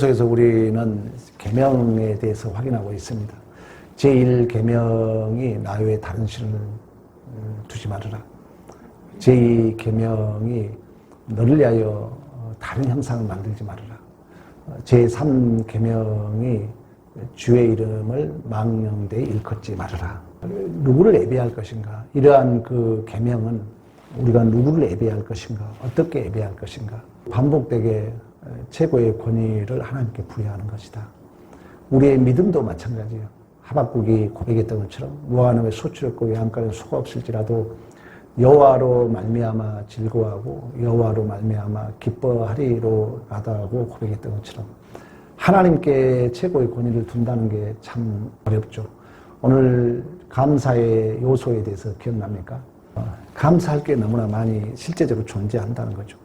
그래서 우리는 계명에 대해서 확인하고 있습니다. 제1계명이 나 외에 다른 신을 두지 말아라. 제2계명이 너를 위하여 다른 형상을 만들지 말아라. 제3계명이 주의 이름을 망령되이 일컫지 말아라. 누구를 예배할 것인가? 이러한 그 계명은 우리가 누구를 예배할 것인가? 어떻게 예배할 것인가? 반복되게 최고의 권위를 하나님께 부여하는 것이다. 우리의 믿음도 마찬가지예요. 하박국이 고백했던 것처럼 무화과나무에 소출이 없고 외양간에 소가 없을지라도 여호와로 말미암아 즐거워하고 여호와로 말미암아 기뻐하리로 하다고 고백했던 것처럼 하나님께 최고의 권위를 둔다는 게 참 어렵죠. 오늘 감사의 요소에 대해서 기억납니까? 감사할 게 너무나 많이 실제적으로 존재한다는 거죠.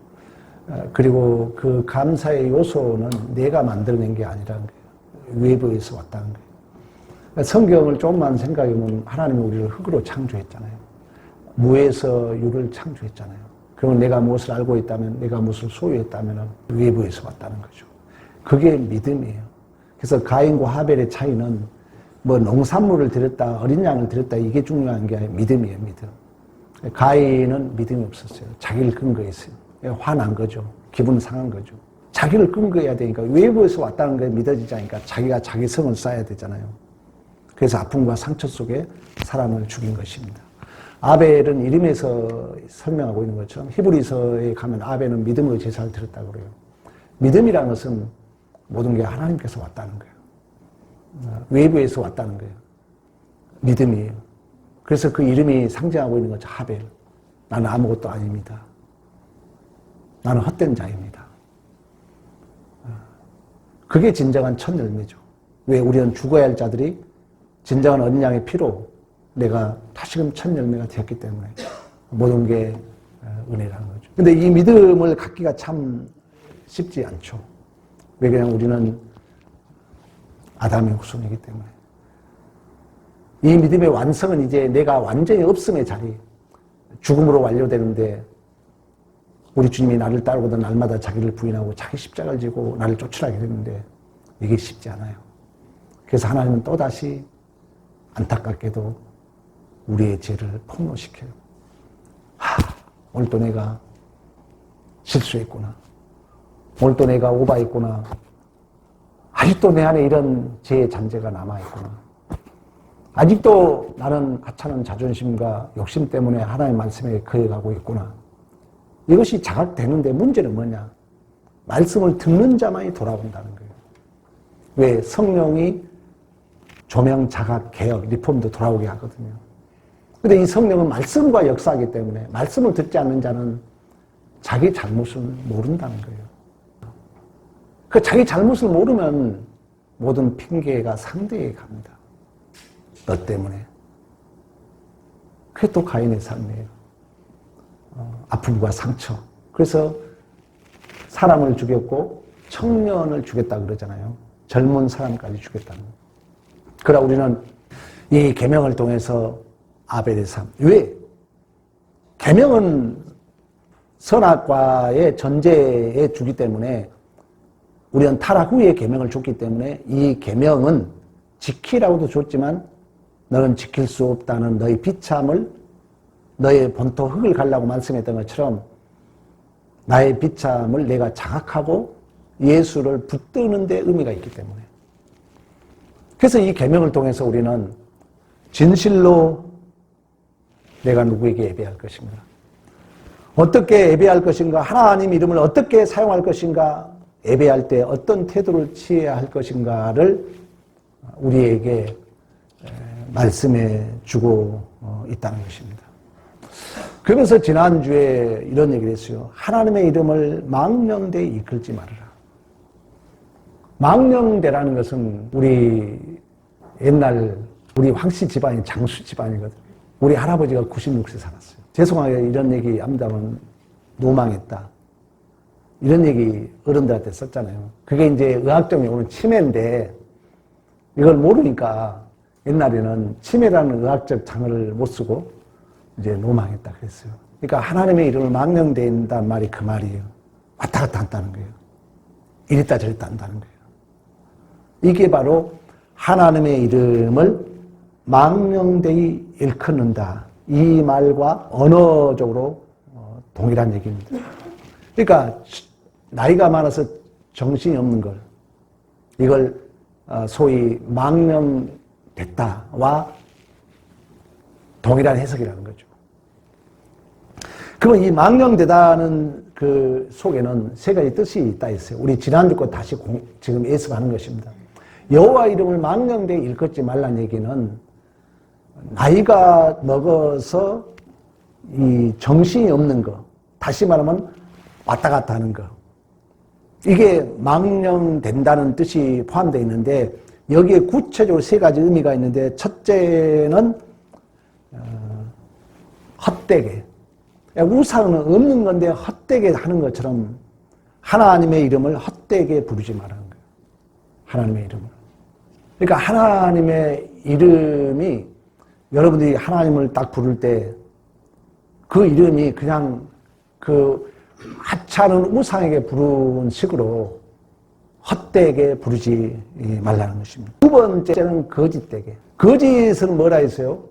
그리고 그 감사의 요소는 내가 만들어낸 게 아니라는 거예요. 외부에서 왔다는 거예요. 성경을 조금만 생각해보면 하나님이 우리를 흙으로 창조했잖아요. 무에서 유를 창조했잖아요. 그러면 내가 무엇을 알고 있다면, 내가 무엇을 소유했다면 외부에서 왔다는 거죠. 그게 믿음이에요. 그래서 가인과 하벨의 차이는 뭐 농산물을 드렸다, 어린 양을 드렸다 이게 중요한 게 아니라 믿음이에요, 믿음. 가인은 믿음이 없었어요. 자기를 근거했어요. 화난 거죠. 기분 상한 거죠. 자기를 근거해야 되니까 외부에서 왔다는 게 믿어지지 않으니까 자기가 자기 성을 쌓아야 되잖아요. 그래서 아픔과 상처 속에 사람을 죽인 것입니다. 아벨은 이름에서 설명하고 있는 것처럼 히브리서에 가면 아벨은 믿음으로 제사를 드렸다고 그래요. 믿음이라는 것은 모든 게 하나님께서 왔다는 거예요. 외부에서 왔다는 거예요. 믿음이에요. 그래서 그 이름이 상징하고 있는 거죠. 하벨. 나는 아무것도 아닙니다. 나는 헛된 자입니다. 그게 진정한 첫 열매죠. 왜 우리는 죽어야 할 자들이 진정한 어린 양의 피로 내가 다시금 첫 열매가 되었기 때문에 모든 게 은혜라는 거죠. 근데 이 믿음을 갖기가 참 쉽지 않죠. 왜 그냥 우리는 아담의 후손이기 때문에. 이 믿음의 완성은 이제 내가 완전히 없음의 자리, 죽음으로 완료되는데 우리 주님이 나를 따르고도 날마다 자기를 부인하고 자기 십자가를 지고 나를 쫓으라게 되는데 이게 쉽지 않아요. 그래서 하나님은 또다시 안타깝게도 우리의 죄를 폭로시켜요. 오늘 또 내가 실수했구나. 오늘 또 내가 오바했구나. 아직도 내 안에 이런 죄의 잔재가 남아있구나. 아직도 나는 하찮은 자존심과 욕심 때문에 하나님의 말씀에 거역하고 있구나. 이것이 자각되는데 문제는 뭐냐? 말씀을 듣는 자만이 돌아온다는 거예요. 왜? 성령이 조명, 자각, 개혁, 리폼도 돌아오게 하거든요. 근데 이 성령은 말씀과 역사하기 때문에 말씀을 듣지 않는 자는 자기 잘못을 모른다는 거예요. 그 자기 잘못을 모르면 모든 핑계가 상대에게 갑니다. 너 때문에. 그게 또 가인의 삶이에요. 아픔과 상처. 그래서 사람을 죽였고 청년을 죽였다 그러잖아요. 젊은 사람까지 죽였다는 거예요. 그러나 우리는 이 계명을 통해서 아벨의 삶. 왜? 계명은 선악과의 전제에 주기 때문에 우리는 타락 후에 계명을 줬기 때문에 이 계명은 지키라고도 줬지만 너는 지킬 수 없다는 너의 비참을 너의 본토 흙을 가려고 말씀했던 것처럼 나의 비참을 내가 자각하고 예수를 붙드는 데 의미가 있기 때문에 그래서 이 계명을 통해서 우리는 진실로 내가 누구에게 예배할 것인가 어떻게 예배할 것인가 하나님 이름을 어떻게 사용할 것인가 예배할 때 어떤 태도를 취해야 할 것인가를 우리에게 말씀해 주고 있다는 것입니다. 그러면서 지난주에 이런 얘기를 했어요. 하나님의 이름을 망령되이 이끌지 말아라. 망령대라는 것은 우리 옛날 우리 황씨 집안이 장수 집안이거든요. 우리 할아버지가 96세 살았어요. 죄송하게 이런 얘기 합니다만 노망했다. 이런 얘기 어른들한테 썼잖아요. 그게 이제 의학적인 용어는 치매인데 이걸 모르니까 옛날에는 치매라는 의학적 장르를 못 쓰고 이제 노망했다 그랬어요. 그러니까 하나님의 이름을 망령된다는 말이 그 말이에요. 왔다 갔다 한다는 거예요. 이랬다 저랬다 한다는 거예요. 이게 바로 하나님의 이름을 망령되이 일컫는다. 이 말과 언어적으로 동일한 얘기입니다. 그러니까 나이가 많아서 정신이 없는 걸, 이걸 소위 망령됐다와 동일한 해석이라는 거죠. 그러면 이 망령되다는 그 속에는 세 가지 뜻이 있다 했어요. 우리 지난주 거 다시 지금 예습하는 것입니다. 여호와 이름을 망령되이 일컫지 말라는 얘기는 나이가 먹어서 이 정신이 없는 거, 다시 말하면 왔다 갔다 하는 거, 이게 망령된다는 뜻이 포함되어 있는데 여기에 구체적으로 세 가지 의미가 있는데 첫째는 헛되게, 우상은 없는 건데 헛되게 하는 것처럼 하나님의 이름을 헛되게 부르지 말라는 거예요. 하나님의 이름을. 그러니까 하나님의 이름이 여러분들이 하나님을 딱 부를 때 그 이름이 그냥 그 하찮은 우상에게 부르는 식으로 헛되게 부르지 말라는 것입니다. 두 번째는 거짓되게. 거짓은 뭐라 했어요?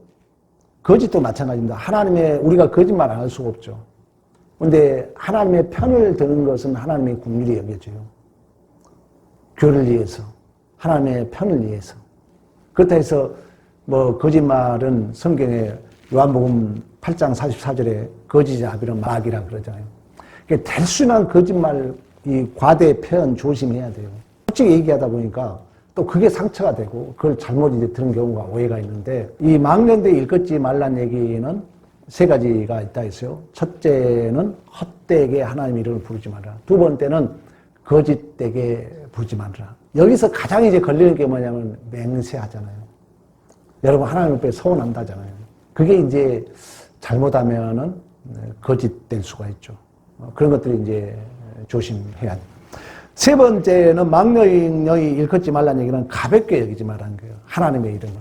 거짓도 마찬가지입니다. 우리가 거짓말 안 할 수가 없죠. 그런데 하나님의 편을 드는 것은 하나님의 국률이 여겨져요. 교를 위해서, 하나님의 편을 위해서. 그렇다 해서 거짓말은 성경에 요한복음 8장 44절에 거짓의 아비는 마귀라 그러잖아요. 그러니까 대순한 거짓말, 이 과대 표현 조심해야 돼요. 솔직히 얘기하다 보니까 또 그게 상처가 되고 그걸 잘못 이제 들은 경우가 오해가 있는데, 이 망령되이 일컫지 말란 얘기는 세 가지가 있다 했어요. 첫째는 헛되게 하나님 이름을 부르지 말라. 두 번째는 거짓되게 부르지 말라. 여기서 가장 이제 걸리는 게 뭐냐면 맹세하잖아요. 여러분 하나님 앞에 서운한다잖아요. 그게 이제 잘못하면은 거짓될 수가 있죠. 그런 것들이 이제 조심해야 돼요. 세 번째는 망령이 일컫지 말라는 얘기는 가볍게 여기지 말라는 거예요. 하나님의 이름을.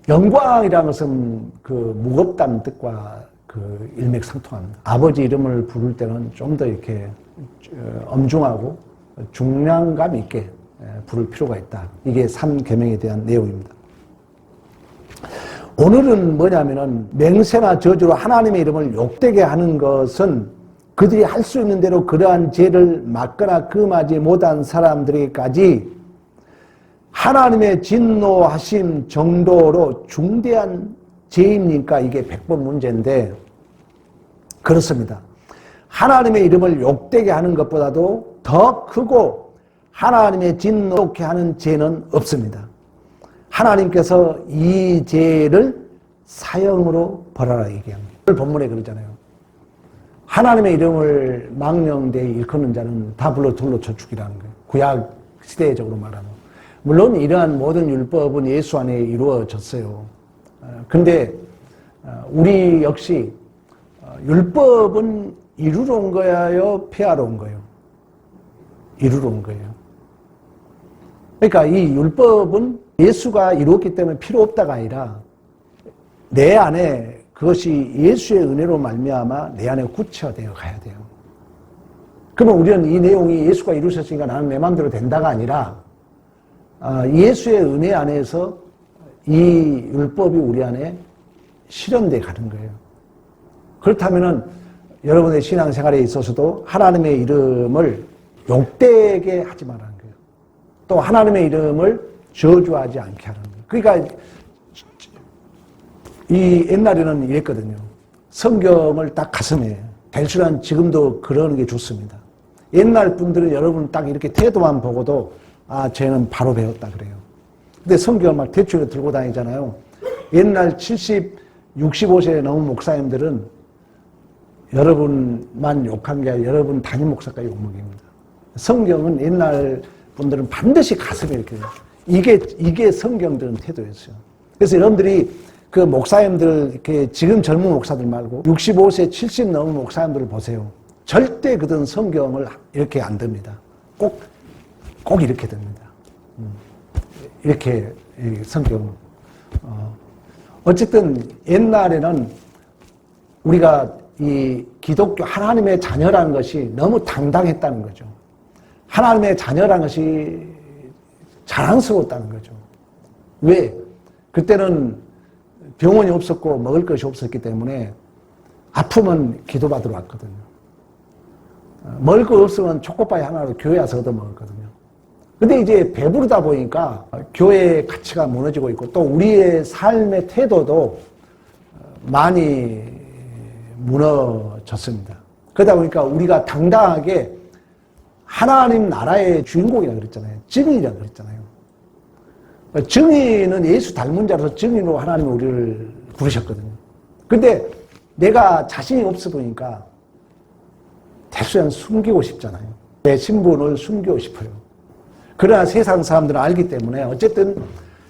영광이라는 것은 그 무겁다는 뜻과 그 일맥상통합니다. 아버지 이름을 부를 때는 좀 더 이렇게 엄중하고 중량감 있게 부를 필요가 있다. 이게 3계명에 대한 내용입니다. 오늘은 뭐냐면은 맹세나 저주로 하나님의 이름을 욕되게 하는 것은 그들이 할 수 있는 대로 그러한 죄를 막거나 금하지 못한 사람들에게까지 하나님의 진노하심 정도로 중대한 죄입니까? 이게 100번 문제인데 그렇습니다. 하나님의 이름을 욕되게 하는 것보다도 더 크고 하나님의 진노케 하는 죄는 없습니다. 하나님께서 이 죄를 사형으로 벌하라 얘기합니다. 본문에 그러잖아요. 하나님의 이름을 망령되이 일컫는 자는 다 불러 돌로 쳐 죽이라는 거예요. 구약 시대적으로 말하면. 물론 이러한 모든 율법은 예수 안에 이루어졌어요. 근데 우리 역시 율법은 이루러 온 거예요? 폐하러 온 거예요? 이루러 온 거예요. 그러니까 이 율법은 예수가 이루었기 때문에 필요 없다가 아니라 내 안에 그것이 예수의 은혜로 말미암아 내 안에 구체화되어 가야 돼요. 그러면 우리는 이 내용이 예수가 이루셨으니까 나는 내 마음대로 된다가 아니라 예수의 은혜 안에서 이 율법이 우리 안에 실현돼 가는 거예요. 그렇다면은 여러분의 신앙생활에 있어서도 하나님의 이름을 욕되게 하지 말라는 거예요. 또 하나님의 이름을 저주하지 않게 하는 거예요. 그러니까 이 옛날에는 이랬거든요. 성경을 딱 가슴에 델수란 지금도 그러는 게 좋습니다. 옛날 분들은 여러분 딱 이렇게 태도만 보고도 쟤는 바로 배웠다 그래요. 근데 성경을 막 대충 들고 다니잖아요. 옛날 70, 65세 넘은 목사님들은 여러분만 욕한 게 아니라 여러분 담임 목사까지 욕먹입니다. 성경은 옛날 분들은 반드시 가슴에 이렇게 이게 성경들은 태도였어요. 그래서 여러분들이 그 목사님들 이렇게 지금 젊은 목사들 말고 65세 70 넘은 목사님들을 보세요. 절대 그들은 성경을 이렇게 안 듭니다. 꼭 이렇게 듭니다. 이렇게 성경. 어쨌든 옛날에는 우리가 이 기독교 하나님의 자녀라는 것이 너무 당당했다는 거죠. 하나님의 자녀라는 것이 자랑스러웠다는 거죠. 왜? 그때는 병원이 없었고 먹을 것이 없었기 때문에 아프면 기도받으러 왔거든요. 먹을 거 없으면 초코파이 하나로 교회 와서 얻어 먹었거든요. 근데 이제 배부르다 보니까 교회의 가치가 무너지고 있고 또 우리의 삶의 태도도 많이 무너졌습니다. 그러다 보니까 우리가 당당하게 하나님 나라의 주인공이라고 그랬잖아요. 증인이라고 그랬잖아요. 증인은 예수 닮은 자로서 증인으로 하나님이 우리를 부르셨거든요. 근데 내가 자신이 없어 보니까 대수양 숨기고 싶잖아요. 내 신분을 숨기고 싶어요. 그러나 세상 사람들은 알기 때문에 어쨌든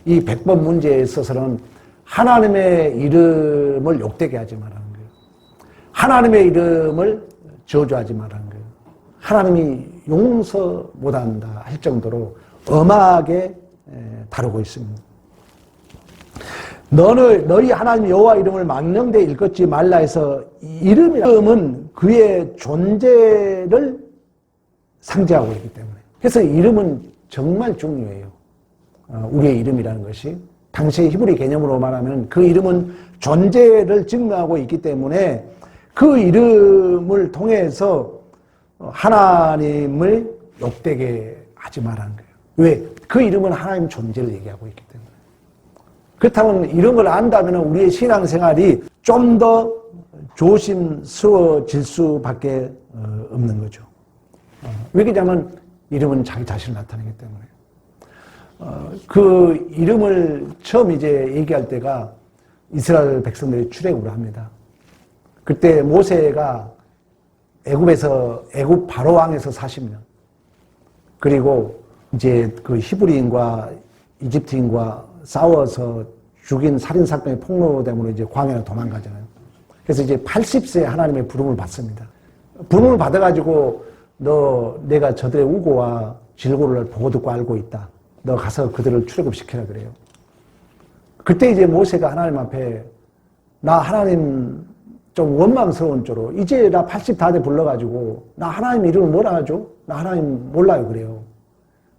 이 100번 문제에 있어서는 하나님의 이름을 욕되게 하지 말라는 거예요. 하나님의 이름을 저주하지 말라는 거예요. 하나님이 용서 못한다 할 정도로 엄하게 다루고 있습니다. 너희 하나님 여호와 이름을 망령되이 일컫지 말라 해서 이름은 그의 존재를 상징하고 있기 때문에. 그래서 이름은 정말 중요해요. 우리의 이름이라는 것이. 당시의 히브리 개념으로 말하면 그 이름은 존재를 증명하고 있기 때문에 그 이름을 통해서 하나님을 욕되게 하지 말라는 거예요. 왜? 그 이름은 하나님 존재를 얘기하고 있기 때문에. 그렇다면 이런 걸 안다면 우리의 신앙생활이 좀 더 조심스러워질 수밖에 없는 거죠. 왜 그러냐면 이름은 자기 자신을 나타내기 때문에. 그 이름을 처음 이제 얘기할 때가 이스라엘 백성들이 출애굽을 합니다. 그때 모세가 애굽 바로 왕에서 40년. 그리고 이제 그 히브리인과 이집트인과 싸워서 죽인 살인사건의 폭로됨으로 이제 광야로 도망가잖아요. 그래서 이제 80세에 하나님의 부름을 받습니다. 부름을 받아가지고 내가 저들의 우고와 질고를 보고 듣고 알고 있다. 너 가서 그들을 출애굽시키라 그래요. 그때 이제 모세가 하나님 앞에 나 하나님 좀 원망스러운 쪽으로 이제 나 80 다 돼 불러가지고 나 하나님 이름을 뭐라 하죠? 나 하나님 몰라요 그래요.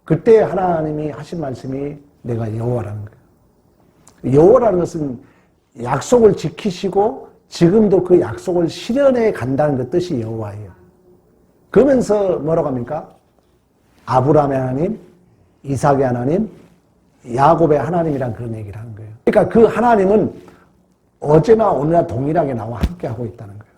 그때 하나님이 하신 말씀이 내가 여호와라는 거예요. 여호와라는 것은 약속을 지키시고 지금도 그 약속을 실현해 간다는 그 뜻이 여호와예요. 그러면서 뭐라고 합니까? 아브라함의 하나님, 이삭의 하나님, 야곱의 하나님이란 그런 얘기를 하는 거예요. 그러니까 그 하나님은 어제나 오늘나 동일하게 나와 함께 하고 있다는 거예요.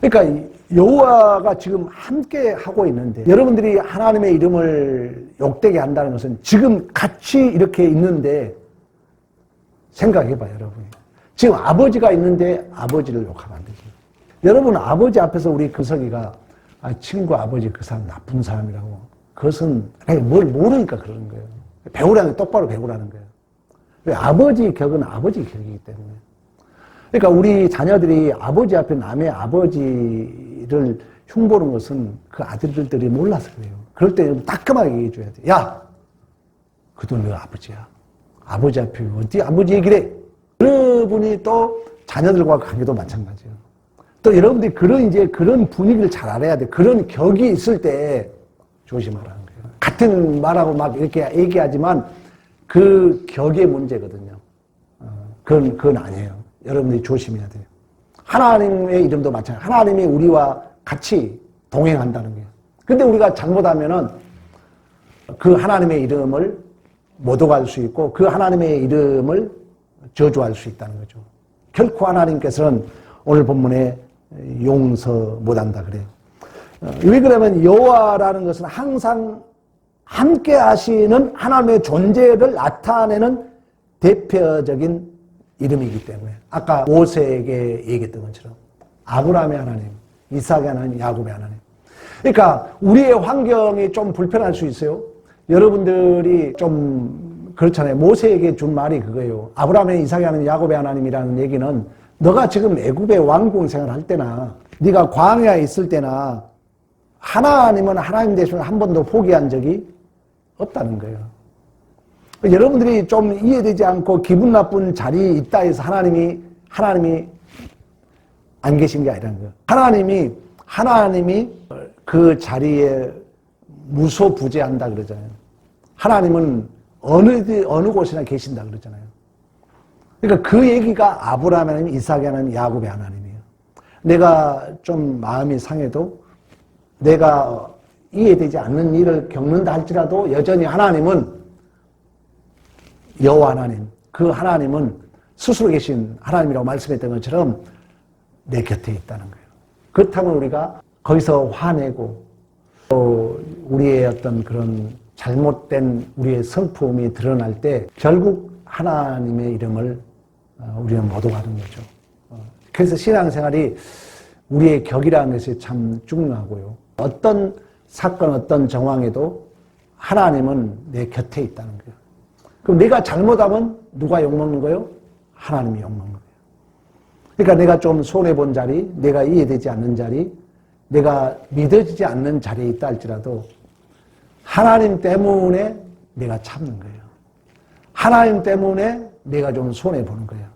그러니까 여호와가 지금 함께 하고 있는데 여러분들이 하나님의 이름을 욕되게 한다는 것은 지금 같이 이렇게 있는데 생각해봐요, 여러분이. 지금 아버지가 있는데 아버지를 욕하면 안 되죠. 여러분 아버지 앞에서 우리 근석이가 친구 아버지 그 사람 나쁜 사람이라고 그것은 뭘 모르니까 그러는 거예요. 배우라는 게 똑바로 배우라는 거예요. 왜? 아버지 격은 아버지 격이기 때문에. 그러니까 우리 자녀들이 아버지 앞에 남의 아버지를 흉보는 것은 그 아들들이 몰라서 그래요. 그럴 때 따끔하게 얘기해 줘야 돼. 야! 그도 너 아버지야. 아버지 앞에 어디 아버지 얘기를 해? 여러분이 또 자녀들과 관계도 마찬가지예요. 또 여러분들이 그런 분위기를 잘 알아야 돼. 그런 격이 있을 때 조심하라는 거예요. 같은 말하고 막 이렇게 얘기하지만 그 격의 문제거든요. 그건 아니에요. 여러분들이 조심해야 돼요. 하나님의 이름도 마찬가지예요. 하나님이 우리와 같이 동행한다는 거예요. 근데 우리가 잘못하면은 그 하나님의 이름을 못 오갈 수 있고 그 하나님의 이름을 저주할 수 있다는 거죠. 결코 하나님께서는 오늘 본문에 용서 못한다 그래요. 왜 그러면 여호와라는 것은 항상 함께 하시는 하나님의 존재를 나타내는 대표적인 이름이기 때문에 아까 모세에게 얘기했던 것처럼 아브라함의 하나님, 이삭의 하나님, 야곱의 하나님. 그러니까 우리의 환경이 좀 불편할 수 있어요. 여러분들이 좀 그렇잖아요. 모세에게 준 말이 그거예요. 아브라함의, 이삭의 하나님, 야곱의 하나님이라는 얘기는 너가 지금 애굽의 왕궁 생활할 때나 네가 광야에 있을 때나 하나님은 하나님 되시면 한 번도 포기한 적이 없다는 거예요. 여러분들이 좀 이해되지 않고 기분 나쁜 자리에 있다 해서 하나님이 안 계신 게 아니라는 거예요. 하나님이 그 자리에 무소부재한다 그러잖아요. 하나님은 어느 곳이나 계신다 그러잖아요. 그러니까 그 얘기가 아브라함 하나님, 이삭의 하나님, 야곱의 하나님이에요. 내가 좀 마음이 상해도 내가 이해되지 않는 일을 겪는다 할지라도 여전히 하나님은 여호와 하나님, 그 하나님은 스스로 계신 하나님이라고 말씀했던 것처럼 내 곁에 있다는 거예요. 그렇다면 우리가 거기서 화내고 또 우리의 어떤 그런 잘못된 우리의 성품이 드러날 때 결국 하나님의 이름을 우리는 못 오가는 거죠. 그래서 신앙생활이 우리의 격이라는 것이 참 중요하고요. 어떤 사건, 어떤 정황에도 하나님은 내 곁에 있다는 거예요. 그럼 내가 잘못하면 누가 욕먹는 거예요? 하나님이 욕먹는 거예요. 그러니까 내가 좀 손해본 자리, 내가 이해되지 않는 자리, 내가 믿어지지 않는 자리에 있다 할지라도 하나님 때문에 내가 참는 거예요. 하나님 때문에 내가 좀 손해보는 거예요.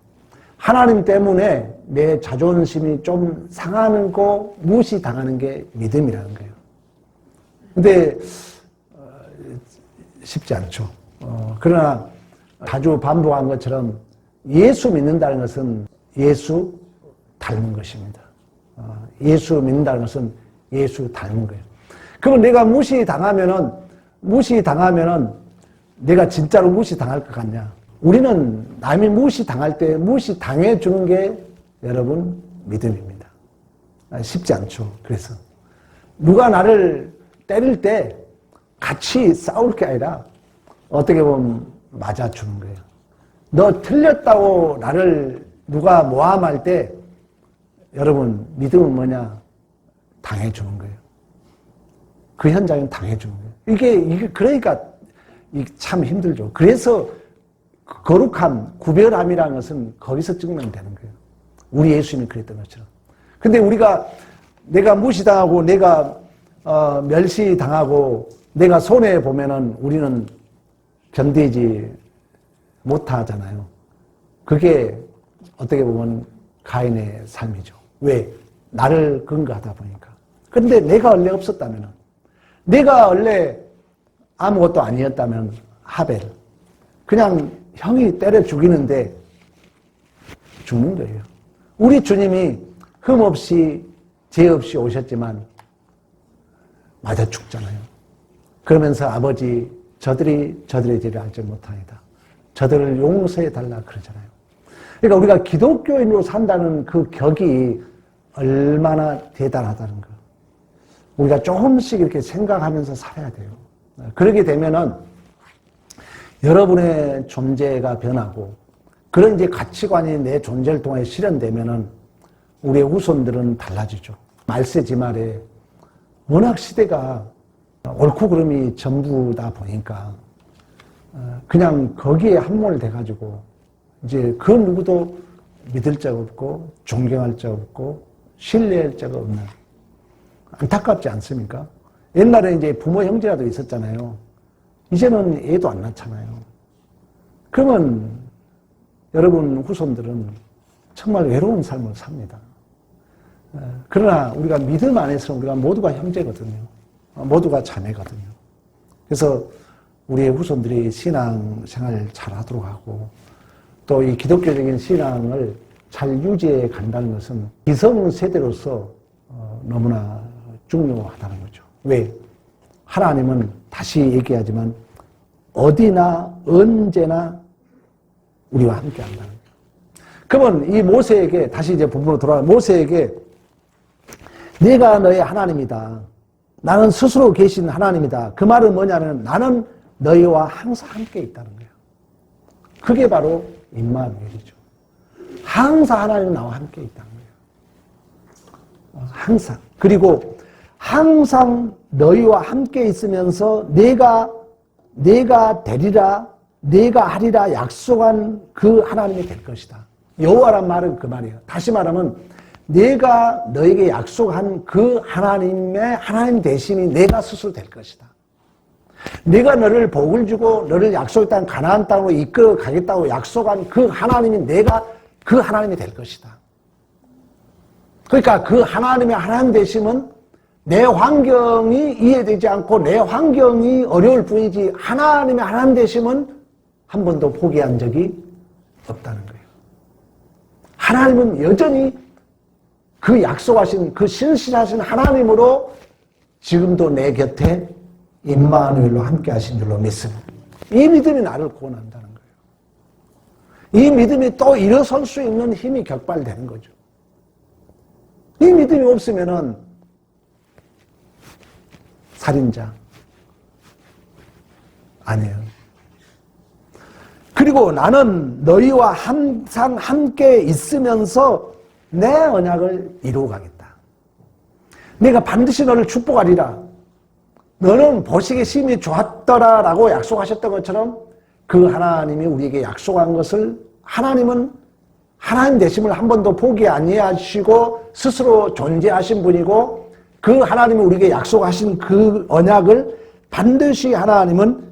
하나님 때문에 내 자존심이 좀 상하는 거, 무시당하는 게 믿음이라는 거예요. 근데 쉽지 않죠. 그러나 자주 반복한 것처럼 예수 믿는다는 것은 예수 닮은 것입니다. 예수 믿는다는 것은 예수 닮은 거예요. 그럼 내가 무시당하면은 내가 진짜로 무시당할 것 같냐? 우리는 남이 무시당할 때 무시당해 주는 게 여러분 믿음입니다. 쉽지 않죠. 그래서 누가 나를 때릴 때 같이 싸울 게 아니라 어떻게 보면 맞아주는 거예요. 너 틀렸다고 나를 누가 모함할 때 여러분 믿음은 뭐냐? 당해주는 거예요. 그 현장은 당해주는 거예요. 이게 그러니까 참 힘들죠. 그래서 거룩함, 구별함이라는 것은 거기서 증명되는 거예요. 우리 예수님이 그랬던 것처럼. 근데 내가 무시당하고 내가 멸시당하고 내가 손해보면은 우리는 견디지 못하잖아요. 그게 어떻게 보면 가인의 삶이죠. 왜? 나를 근거하다 보니까. 근데 내가 원래 없었다면은, 내가 원래 아무것도 아니었다면 하벨, 그냥 형이 때려 죽이는데 죽는 거예요. 우리 주님이 흠 없이 죄 없이 오셨지만 맞아 죽잖아요. 그러면서 아버지 저들의 죄를 알지 못하니다. 저들을 용서해 달라 그러잖아요. 그러니까 우리가 기독교인으로 산다는 그 격이 얼마나 대단하다는 거. 우리가 조금씩 이렇게 생각하면서 살아야 돼요. 그러게 되면은 여러분의 존재가 변하고 그런 이제 가치관이 내 존재를 통해 실현되면은 우리의 후손들은 달라지죠. 말세지 말에 워낙 시대가 옳고 그름이 전부다 보니까 그냥 거기에 함몰돼가지고 이제 그 누구도 믿을 자가 없고 존경할 자가 없고 신뢰할 자가 없는, 안타깝지 않습니까? 옛날에 이제 부모 형제라도 있었잖아요. 이제는 애도 안 낳잖아요. 그러면 여러분 후손들은 정말 외로운 삶을 삽니다. 그러나 우리가 믿음 안에서 우리가 모두가 형제거든요. 모두가 자매거든요. 그래서 우리의 후손들이 신앙생활을 잘 하도록 하고 또 이 기독교적인 신앙을 잘 유지해 간다는 것은 기성세대로서 너무나 중요하다는 거죠. 왜? 하나님은 다시 얘기하지만 어디나 언제나 우리와 함께 한다는 거예요. 그러면 이 모세에게, 다시 이제 본문으로 돌아가, 모세에게 내가 너의 하나님이다. 나는 스스로 계신 하나님이다. 그 말은 뭐냐면 나는 너희와 항상 함께 있다는 거예요. 그게 바로 임마누엘이죠. 항상 하나님은 나와 함께 있다는 거예요. 항상. 그리고 항상 너희와 함께 있으면서 내가 되리라, 내가 하리라 약속한 그 하나님이 될 것이다. 여호와란 말은 그 말이에요. 다시 말하면 내가 너에게 약속한 그 하나님 대신이 내가 스스로 될 것이다. 내가 너를 복을 주고 너를 약속했던 가나안 땅으로 이끌어 가겠다고 약속한 그 하나님이 내가 그 하나님이 될 것이다. 그러니까 그 하나님의 하나님 되심은 내 환경이 이해되지 않고 내 환경이 어려울 뿐이지 하나님의 하나님 되심은 한 번도 포기한 적이 없다는 거예요. 하나님은 여전히 그 약속하신 그 신실하신 하나님으로 지금도 내 곁에 임마누엘로 함께 하신 줄로 믿습니다. 이 믿음이 나를 구원한다는 거예요. 이 믿음이 또 일어설 수 있는 힘이 격발되는 거죠. 이 믿음이 없으면은 살인자 아니에요. 그리고 나는 너희와 항상 함께 있으면서 내 언약을 이루어가겠다. 내가 반드시 너를 축복하리라. 너는 보시기에 심히 좋았더라 라고 약속하셨던 것처럼 그 하나님이 우리에게 약속한 것을 하나님은 하나님 되심을 한 번도 포기 아니하시고 스스로 존재하신 분이고 그 하나님이 우리에게 약속하신 그 언약을 반드시 하나님은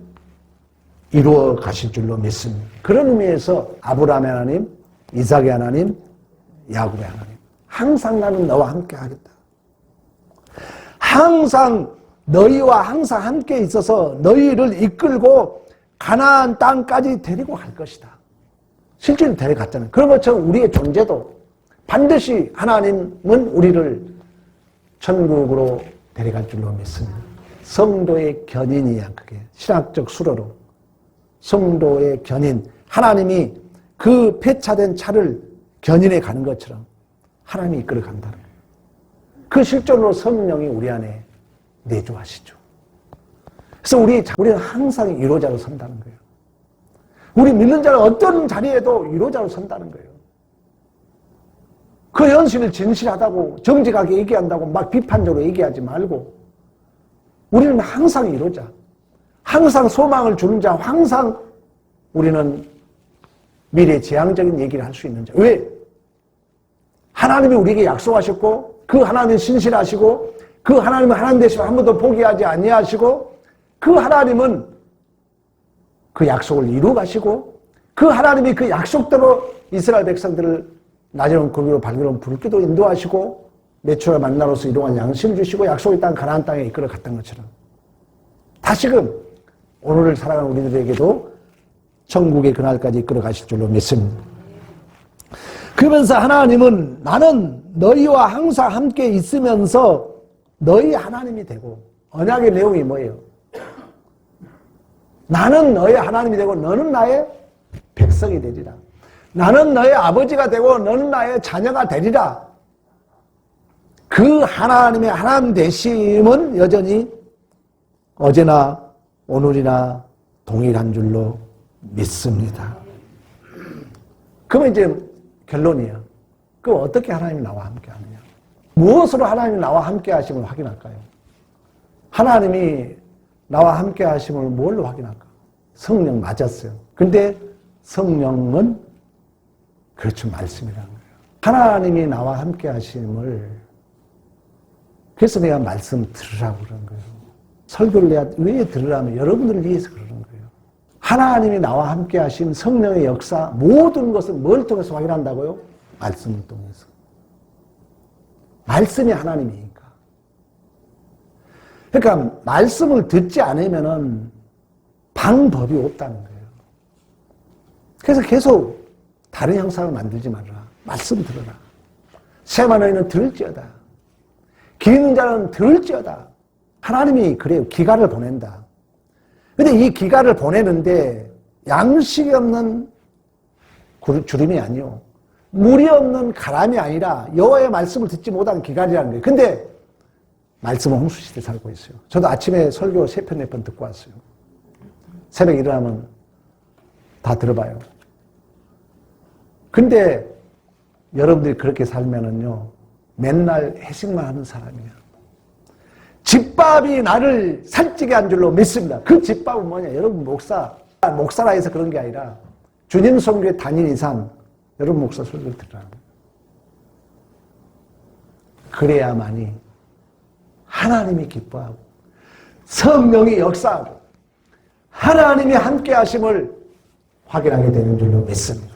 이루어 가실 줄로 믿습니다. 그런 의미에서 아브라함의 하나님, 이삭의 하나님, 야곱의 하나님, 항상 나는 너와 함께 하겠다. 항상 너희와 항상 함께 있어서 너희를 이끌고 가나안 땅까지 데리고 갈 것이다. 실제로 데려갔잖아요. 그런 것처럼 우리의 존재도 반드시 하나님은 우리를 천국으로 데려갈 줄로 믿습니다. 성도의 견인이야, 그게. 신학적 수로로. 성도의 견인. 하나님이 그 폐차된 차를 견인해 가는 것처럼 하나님이 이끌어 간다는 거예요. 그 실존으로 성령이 우리 안에 내주하시죠. 그래서 우리는 항상 위로자로 선다는 거예요. 우리 믿는 자는 어떤 자리에도 위로자로 선다는 거예요. 그 현실을 진실하다고 정직하게 얘기한다고 막 비판적으로 얘기하지 말고 우리는 항상 위로자, 항상 소망을 주는 자, 항상 우리는 미래 지향적인 얘기를 할 수 있는 자. 왜? 하나님이 우리에게 약속하셨고 그 하나님은 신실하시고 그 하나님은 하나님 되시면 한 번도 포기하지 아니하시고 그 하나님은 그 약속을 이루어 가시고 그 하나님이 그 약속대로 이스라엘 백성들을 낮에는 고기로 밝게는 붉기도 인도하시고 매초와 만나로서 이동한 양식을 주시고 약속의 땅 가나안 땅에 이끌어 갔던 것처럼 다시금 오늘을 살아가는 우리들에게도 천국의 그날까지 이끌어 가실 줄로 믿습니다. 그러면서 하나님은 나는 너희와 항상 함께 있으면서 너희 하나님이 되고 언약의 내용이 뭐예요? 나는 너의 하나님이 되고 너는 나의 백성이 되리라. 나는 너의 아버지가 되고 너는 나의 자녀가 되리라. 그 하나님의 하나님 되심은 여전히 어제나 오늘이나 동일한 줄로 믿습니다. 그러면 이제 결론이야. 그럼 어떻게 하나님이 나와 함께 하느냐? 무엇으로 하나님이 나와 함께 하심을 확인할까요? 하나님이 나와 함께 하심을 뭘로 확인할까? 성령 맞았어요. 근데 성령은 그렇죠. 말씀이라는 거예요. 하나님이 나와 함께 하심을 그래서 내가 말씀 들으라고 그러는 거예요. 설교를 내가 왜 들으라면 여러분들을 위해서 그러는 거예요. 하나님이 나와 함께 하신 성령의 역사 모든 것을 뭘 통해서 확인한다고요? 말씀을 통해서. 말씀이 하나님이니까. 그러니까 말씀을 듣지 않으면은 방법이 없다는 거예요. 그래서 계속 다른 형상을 만들지 말라. 말씀 들어라. 세마 너희는 들을지어다. 귀 있는 자는 들을지어다. 하나님이 그래요. 기가를 보낸다. 근데 이 기가를 보내는데 양식이 없는 주름이 아니요. 물이 없는 가람이 아니라 여호와의 말씀을 듣지 못한 기갈이라는 거예요. 근데 말씀은 홍수시대에 살고 있어요. 저도 아침에 설교 3편, 4편 듣고 왔어요. 새벽에 일어나면 다 들어봐요. 근데 여러분들이 그렇게 살면은요, 맨날 회식만 하는 사람이야. 집밥이 나를 살찌게 한 줄로 믿습니다. 그 집밥은 뭐냐? 여러분 목사라 해서 그런 게 아니라 주님 선교의 단일 이상 여러분 목사 설교를 들으라는 거예요. 그래야만이 하나님이 기뻐하고 성령이 역사하고 하나님이 함께 하심을 확인하게 되는 줄로 믿습니다.